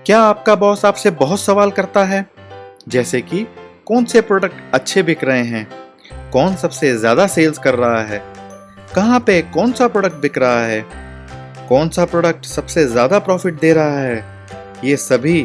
क्या आपका बॉस आपसे बहुत सवाल करता है? जैसे कि कौन से प्रोडक्ट अच्छे बिक रहे हैं, कौन सबसे ज़्यादा सेल्स कर रहा है, कहाँ पे कौन सा प्रोडक्ट बिक रहा है, कौन सा प्रोडक्ट सबसे ज़्यादा प्रॉफिट दे रहा है? ये सभी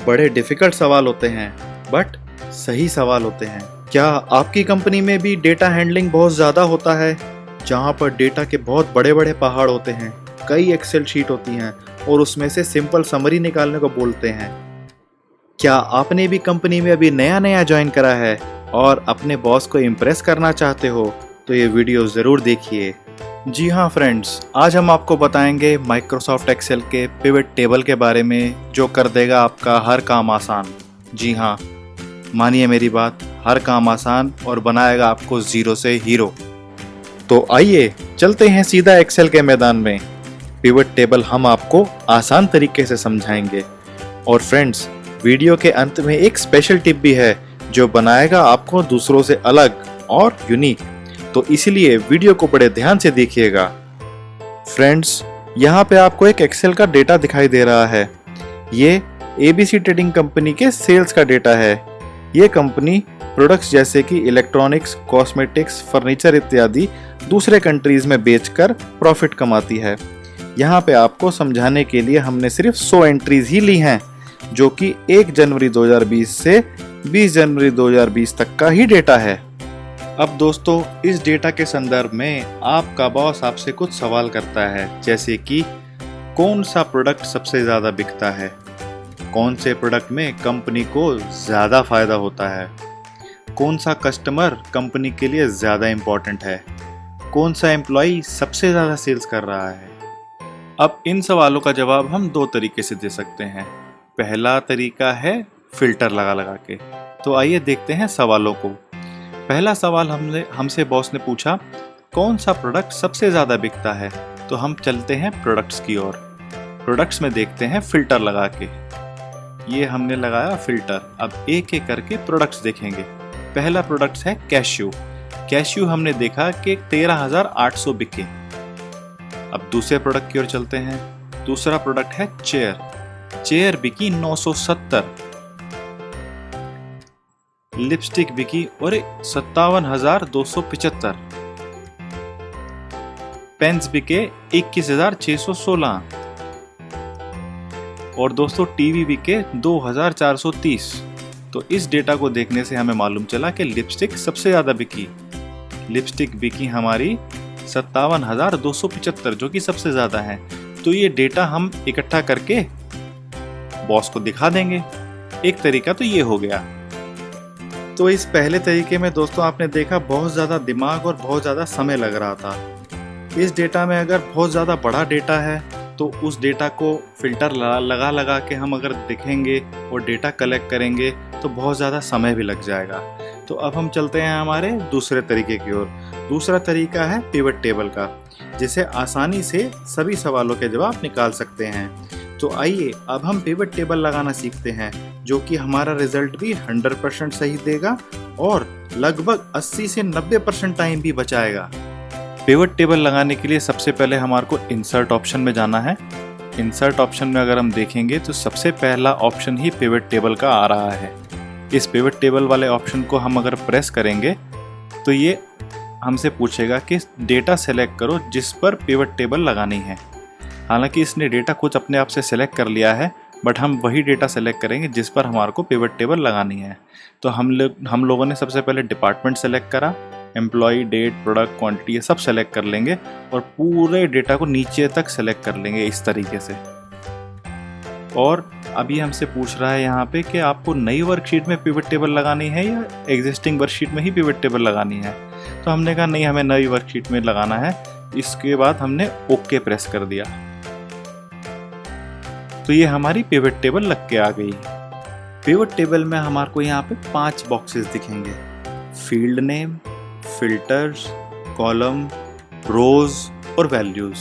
बड़े डिफ़िकल्ट सवाल होते हैं, बट सही सवाल होते हैं। क्या आपकी कंपनी में भी डेटा हैंडलिंग बहुत ज़्यादा होता है, जहाँ पर डेटा के बहुत बड़े बड़े पहाड़ होते हैं, कई एक्सेल शीट होती हैं और उसमें से सिंपल समरी निकालने को बोलते हैं? क्या आपने भी कंपनी में अभी नया नया ज्वाइन करा है और अपने बॉस को इम्प्रेस करना चाहते हो तो ये वीडियो ज़रूर देखिए। जी हाँ फ्रेंड्स, आज हम आपको बताएंगे माइक्रोसॉफ्ट एक्सेल के पिवट टेबल के बारे में, जो कर देगा आपका हर काम आसान। जी हाँ, मानिए मेरी बात, हर काम आसान और बनाएगा आपको ज़ीरो से हीरो। तो आइए चलते हैं सीधा एक्सेल के मैदान में। पिवट टेबल हम आपको आसान तरीके से समझाएंगे। और फ्रेंड्स, वीडियो के अंत में एक स्पेशल टिप भी है जो बनाएगा आपको दूसरों से अलग और यूनिक, तो इसलिए वीडियो को बड़े ध्यान से देखिएगा। फ्रेंड्स, यहाँ पे आपको एक एक्सेल का डेटा दिखाई दे रहा है। ये एबीसी ट्रेडिंग कंपनी के सेल्स का डेटा है। ये कंपनी प्रोडक्ट्स जैसे कि इलेक्ट्रॉनिक्स, कॉस्मेटिक्स, फर्नीचर इत्यादि दूसरे कंट्रीज में बेचकर प्रॉफिट कमाती है। यहाँ पे आपको समझाने के लिए हमने सिर्फ 100 एंट्रीज ही ली हैं, जो कि 1 जनवरी 2020 से 20 जनवरी 2020 तक का ही डेटा है। अब दोस्तों, इस डेटा के संदर्भ में आपका बॉस आपसे कुछ सवाल करता है, जैसे कि कौन सा प्रोडक्ट सबसे ज़्यादा बिकता है, कौन से प्रोडक्ट में कंपनी को ज़्यादा फायदा होता है, कौन सा कस्टमर कंपनी के लिए ज़्यादा इम्पोर्टेंट है, कौन सा एम्प्लॉई सबसे ज़्यादा सेल्स कर रहा है। अब इन सवालों का जवाब हम 2 तरीके से दे सकते हैं। पहला तरीका है फिल्टर लगा लगा के। तो आइए देखते हैं सवालों को। पहला सवाल हमसे बॉस ने पूछा, कौन सा प्रोडक्ट सबसे ज़्यादा बिकता है? तो हम चलते हैं प्रोडक्ट्स की ओर। प्रोडक्ट्स में देखते हैं फिल्टर लगा के। ये हमने लगाया फिल्टर। अब एक एक करके प्रोडक्ट्स देखेंगे। पहला प्रोडक्ट है कैश्यू। कैश्यू हमने देखा कि 13,800 बिके। अब दूसरे प्रोडक्ट की ओर चलते हैं। दूसरा प्रोडक्ट है चेयर। चेयर बिकी 970। लिपस्टिक बिकी और 57,275। पेन्स बिके 21,616। और दोस्तों टीवी बिके 2,430। तो इस डेटा को देखने से हमें मालूम चला कि लिपस्टिक सबसे ज्यादा बिकी। लिपस्टिक बिकी हमारी 57,275, जो कि सबसे ज्यादा है। तो ये डेटा हम इकट्ठा करके बॉस को दिखा देंगे। एक तरीका तो ये हो गया। तो इस पहले तरीके में दोस्तों आपने देखा बहुत ज़्यादा दिमाग और बहुत ज़्यादा समय लग रहा था। इस डेटा में अगर बहुत ज़्यादा बड़ा डेटा है तो उस डेटा को फिल्टर लगा लगा के हम अगर देखेंगे और डेटा कलेक्ट करेंगे तो बहुत ज़्यादा समय भी लग जाएगा। तो अब हम चलते हैं हमारे दूसरे तरीके की ओर। दूसरा तरीका है पिवट टेबल का, जिसे आसानी से सभी सवालों के जवाब निकाल सकते हैं। तो आइए अब हम पिवट टेबल लगाना सीखते हैं, जो कि हमारा रिजल्ट भी 100% सही देगा और लगभग 80 से 90% टाइम भी बचाएगा। पिवट टेबल लगाने के लिए सबसे पहले हमारे को इंसर्ट ऑप्शन में जाना है। इंसर्ट ऑप्शन में अगर हम देखेंगे तो सबसे पहला ऑप्शन ही पिवट टेबल का आ रहा है। इस पिवट टेबल वाले ऑप्शन को हम अगर प्रेस करेंगे तो ये हमसे पूछेगा कि डेटा सेलेक्ट करो जिस पर पिवट टेबल लगानी है। हालांकि इसने डेटा कुछ अपने आप से सेलेक्ट कर लिया है, बट हम वही डेटा सेलेक्ट करेंगे जिस पर हमारे को पिवट टेबल लगानी है। तो हम लोगों ने सबसे पहले डिपार्टमेंट सेलेक्ट करा, एम्प्लॉय, डेट, प्रोडक्ट, क्वांटिटी, ये सब सेलेक्ट कर लेंगे और पूरे डेटा को नीचे तक सेलेक्ट कर लेंगे इस तरीके से। और अभी हमसे पूछ रहा है यहाँ पे कि आपको नई वर्कशीट में पिवट टेबल लगानी है या एग्जिस्टिंग वर्कशीट में ही पिवट टेबल लगानी है। तो हमने कहा नहीं, हमें नई वर्कशीट में लगाना है। इसके बाद हमने ओके प्रेस कर दिया। तो ये हमारी पिवट टेबल लग के आ गई। पिवट टेबल में हमारे को यहाँ पे 5 बॉक्सेस दिखेंगे: फील्ड नेम, फिल्टर्स, कॉलम, रोज और वैल्यूज।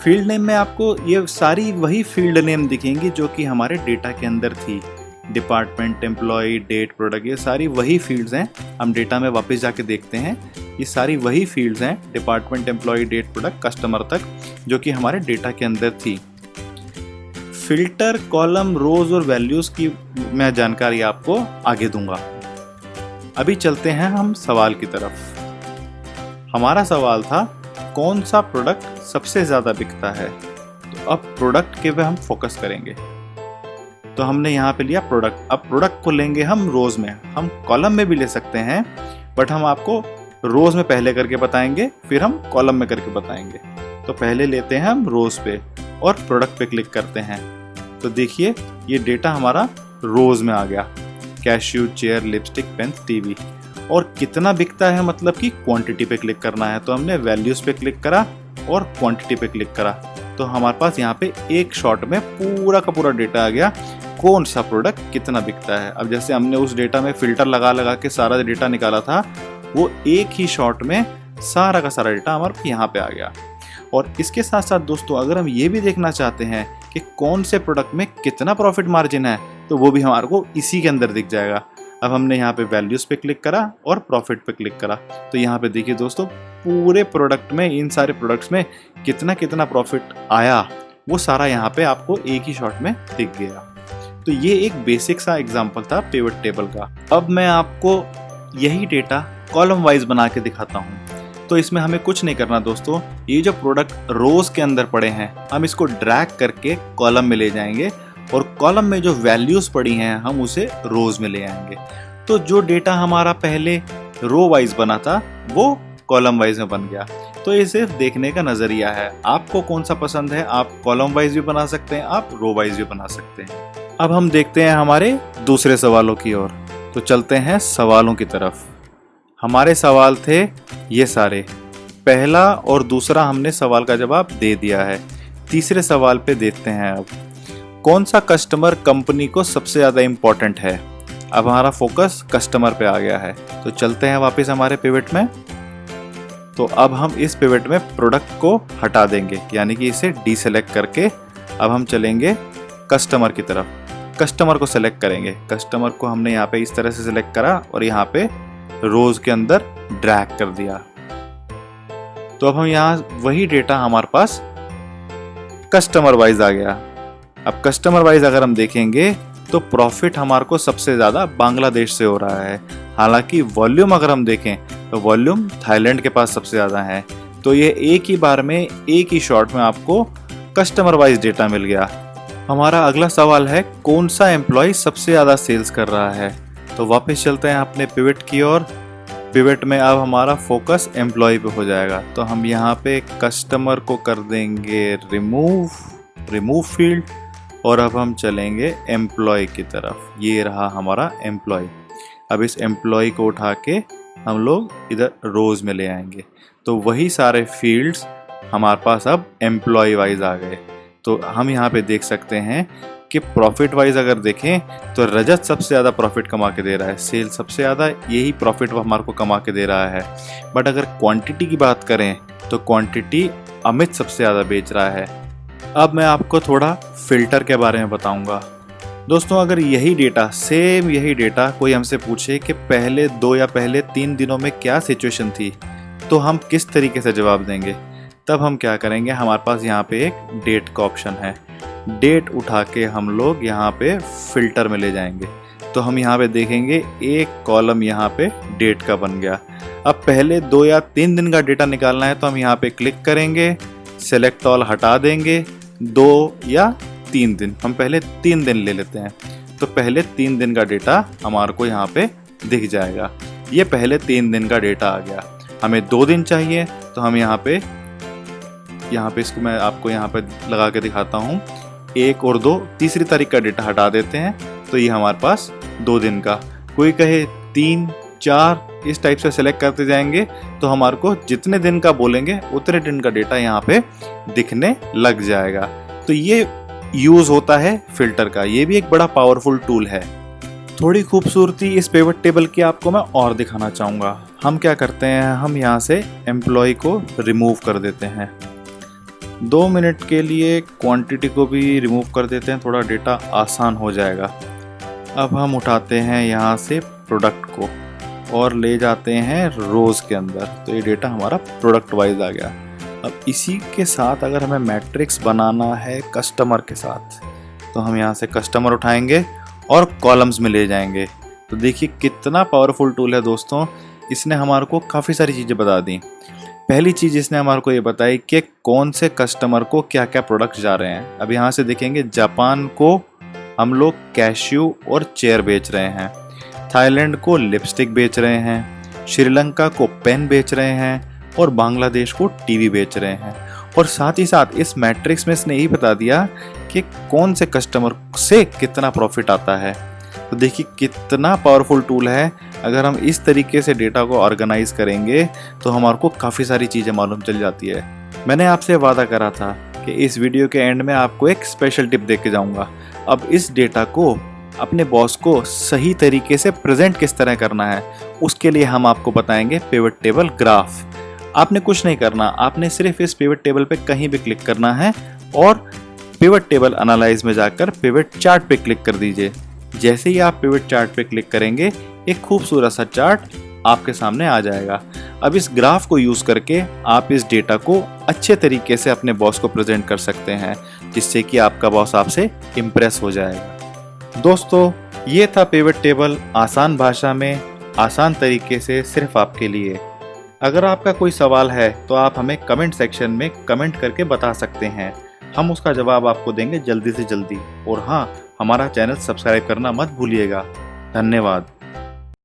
फील्ड नेम में आपको ये सारी वही फील्ड नेम दिखेंगी जो कि हमारे डेटा के अंदर थी। डिपार्टमेंट, एम्प्लॉय, डेट, प्रोडक्ट, ये सारी वही फील्ड्स हैं। हम डेटा में वापस जाके देखते हैं, ये सारी वही फील्ड्स हैं, department, employ, date, product, customer तक, जो कि हमारे डेटा के अंदर थी। फिल्टर, कॉलम, रोज और वैल्यूज की मैं जानकारी आपको आगे दूंगा। अभी चलते हैं हम सवाल की तरफ। हमारा सवाल था कौन सा प्रोडक्ट सबसे ज़्यादा बिकता है। तो अब प्रोडक्ट के पे हम फोकस करेंगे। तो हमने यहाँ पे लिया प्रोडक्ट। अब प्रोडक्ट को लेंगे हम रोज में, हम कॉलम में भी ले सकते हैं, बट हम आपको रोज में पहले करके बताएंगे, फिर हम कॉलम में करके बताएंगे। तो पहले लेते हैं हम रोज पे और प्रोडक्ट पे क्लिक करते हैं। तो देखिए ये डेटा हमारा रोज में आ गया, cashew, chair, lipstick, pen, TV. और कितना बिकता है मतलब कि क्वांटिटी पे क्लिक करना है। तो हमने वैल्यूज पे क्लिक करा और क्वांटिटी पे क्लिक करा, तो हमारे पास यहाँ पे एक शॉट में पूरा का पूरा डेटा आ गया, कौन सा प्रोडक्ट कितना बिकता है। अब जैसे हमने उस डेटा में फिल्टर लगा लगा के सारा डेटा निकाला था, वो एक ही शॉट में सारा का सारा डेटा हमारे यहाँ पे आ गया। और इसके साथ साथ दोस्तों अगर हम ये भी देखना चाहते हैं कि कौन से प्रोडक्ट में कितना प्रॉफिट मार्जिन है, तो वो भी हमारे को इसी के अंदर दिख जाएगा। अब हमने यहाँ पे वैल्यूज पे क्लिक करा और प्रॉफिट पे क्लिक करा, तो यहाँ पे देखिए दोस्तों पूरे प्रोडक्ट में, इन सारे प्रोडक्ट्स में कितना कितना प्रॉफिट आया, वो सारा यहाँ पे आपको एक ही शॉट में दिख गया। तो ये एक बेसिक सा एग्जाम्पल था पिवट टेबल का। अब मैं आपको यही डेटा कॉलम वाइज बना के दिखाता हूँ। तो इसमें हमें कुछ नहीं करना दोस्तों, ये जो प्रोडक्ट रोज के अंदर पड़े हैं हम इसको ड्रैग करके कॉलम में ले जाएंगे और कॉलम में जो वैल्यूज पड़ी हैं हम उसे रोज में ले आएंगे। तो जो डेटा हमारा पहले रो वाइज बना था वो कॉलम वाइज में बन गया। तो ये सिर्फ देखने का नजरिया है, आपको कौन सा पसंद है, आप कॉलम वाइज भी बना सकते हैं, आप रो वाइज भी बना सकते हैं। अब हम देखते हैं हमारे दूसरे सवालों की ओर। तो चलते हैं सवालों की तरफ। हमारे सवाल थे ये सारे, पहला और दूसरा हमने सवाल का जवाब दे दिया है। तीसरे सवाल पे देखते हैं अब, कौन सा कस्टमर कंपनी को सबसे ज़्यादा इम्पोर्टेंट है। अब हमारा फोकस कस्टमर पे आ गया है। तो चलते हैं वापस हमारे पिवट में। तो अब हम इस पिवट में प्रोडक्ट को हटा देंगे, यानी कि इसे डीसेलेक्ट करके अब हम चलेंगे कस्टमर की तरफ। कस्टमर को सेलेक्ट करेंगे। कस्टमर को हमने यहाँ पे इस तरह से सिलेक्ट करा और यहाँ पे रोज के अंदर ड्रैग कर दिया। तो अब हम यहाँ वही डेटा हमारे पास कस्टमर वाइज आ गया। अब कस्टमर वाइज अगर हम देखेंगे तो प्रॉफिट हमारे को सबसे ज़्यादा बांग्लादेश से हो रहा है। हालांकि वॉल्यूम अगर हम देखें तो वॉल्यूम थाईलैंड के पास सबसे ज़्यादा है। तो ये एक ही बार में, एक ही शॉट में आपको कस्टमर वाइज डेटा मिल गया। हमारा अगला सवाल है कौन सा एम्प्लॉय सबसे ज़्यादा सेल्स कर रहा है। तो वापस चलते हैं अपने पिवट की ओर। पिवट में अब हमारा फोकस एम्प्लॉय पे हो जाएगा। तो हम यहाँ पे कस्टमर को कर देंगे रिमूव फील्ड और अब हम चलेंगे एम्प्लॉय की तरफ। ये रहा हमारा एम्प्लॉय। अब इस एम्प्लॉय को उठा के हम लोग इधर रोज में ले आएंगे। तो वही सारे फील्ड्स हमारे पास अब एम्प्लॉय वाइज आ गए। तो हम यहाँ पे देख सकते हैं कि प्रॉफिट वाइज अगर देखें तो रजत सबसे ज़्यादा प्रॉफिट कमा के दे रहा है, सेल सबसे ज़्यादा यही प्रॉफिट हमारे को कमा के दे रहा है। बट अगर क्वांटिटी की बात करें तो क्वांटिटी अमित सबसे ज़्यादा बेच रहा है। अब मैं आपको थोड़ा फिल्टर के बारे में बताऊंगा। दोस्तों अगर यही डेटा, सेम यही डेटा कोई हमसे पूछे कि पहले 2 या पहले 3 दिनों में क्या सिचुएशन थी, तो हम किस तरीके से जवाब देंगे। तब हम क्या करेंगे, हमारे पास यहाँ पे एक डेट का ऑप्शन है। डेट उठा के हम लोग यहाँ पे फिल्टर में ले जाएंगे। तो हम यहाँ पे देखेंगे एक कॉलम यहाँ पे डेट का बन गया। अब पहले 2 या 3 दिन का डेटा निकालना है तो हम यहाँ पे क्लिक करेंगे, सेलेक्ट ऑल हटा देंगे। 2 या 3 दिन, हम पहले 3 दिन ले लेते हैं। तो पहले 3 दिन का डेटा हमारे को यहाँ पे दिख जाएगा। ये पहले 3 दिन का डेटा आ गया। हमें 2 दिन चाहिए तो हम यहाँ पे इसको मैं आपको यहाँ पे लगा के दिखाता हूँ। 1 और 2, तीसरी तारीख का डेटा हटा देते हैं तो ये हमारे पास 2 दिन का। कोई कहे 3, 4, इस टाइप से सेलेक्ट करते जाएंगे तो हमारे को जितने दिन का बोलेंगे उतने दिन का डेटा यहाँ पे दिखने लग जाएगा। तो ये यूज होता है फिल्टर का। ये भी एक बड़ा पावरफुल टूल है। थोड़ी खूबसूरती इस पिवट टेबल की आपको मैं और दिखाना चाहूँगा। हम क्या करते हैं, हम यहाँ से एम्प्लॉय को रिमूव कर देते हैं। 2 मिनट के लिए क्वांटिटी को भी रिमूव कर देते हैं, थोड़ा डेटा आसान हो जाएगा। अब हम उठाते हैं यहाँ से प्रोडक्ट को और ले जाते हैं रोज़ के अंदर। तो ये डेटा हमारा प्रोडक्ट वाइज आ गया। अब इसी के साथ अगर हमें मैट्रिक्स बनाना है कस्टमर के साथ, तो हम यहाँ से कस्टमर उठाएंगे और कॉलम्स में ले जाएंगे। तो देखिए कितना पावरफुल टूल है दोस्तों। इसने हमारे को काफ़ी सारी चीज़ें बता दी। पहली चीज़ इसने हमारे को ये बताई कि कौन से कस्टमर को क्या क्या प्रोडक्ट जा रहे हैं। अब यहाँ से देखेंगे जापान को हम लोग कैश्यू और चेयर बेच रहे हैं, थाईलैंड को लिपस्टिक बेच रहे हैं, श्रीलंका को पेन बेच रहे हैं और बांग्लादेश को टीवी बेच रहे हैं। और साथ ही साथ इस मैट्रिक्स में इसने यही बता दिया कि कौन से कस्टमर से कितना प्रॉफिट आता है। तो देखिए कितना पावरफुल टूल है। अगर हम इस तरीके से डेटा को ऑर्गेनाइज करेंगे तो हमारे को काफ़ी सारी चीज़ें मालूम चल जाती है। मैंने आपसे वादा करा था कि इस वीडियो के एंड में आपको एक स्पेशल टिप दे के जाऊँगा। अब इस डेटा को अपने बॉस को सही तरीके से प्रेजेंट किस तरह करना है, उसके लिए हम आपको बताएंगे पिवट टेबल ग्राफ। आपने कुछ नहीं करना, आपने सिर्फ इस पिवट टेबल पे कहीं भी क्लिक करना है और पिवट टेबल एनालाइज में जाकर पिवट चार्ट पे क्लिक कर दीजिए। जैसे ही आप पिवट चार्ट पे क्लिक करेंगे एक खूबसूरत सा चार्ट आपके सामने आ जाएगा। अब इस ग्राफ को यूज करके आप इस डेटा को अच्छे तरीके से अपने बॉस को प्रेजेंट कर सकते हैं, जिससे कि आपका बॉस आपसे इम्प्रेस हो जाएगा। दोस्तों ये था पिवट टेबल आसान भाषा में, आसान तरीके से सिर्फ आपके लिए। अगर आपका कोई सवाल है तो आप हमें कमेंट सेक्शन में कमेंट करके बता सकते हैं, हम उसका जवाब आपको देंगे जल्दी से जल्दी। और हाँ, हमारा चैनल सब्सक्राइब करना मत भूलिएगा। धन्यवाद।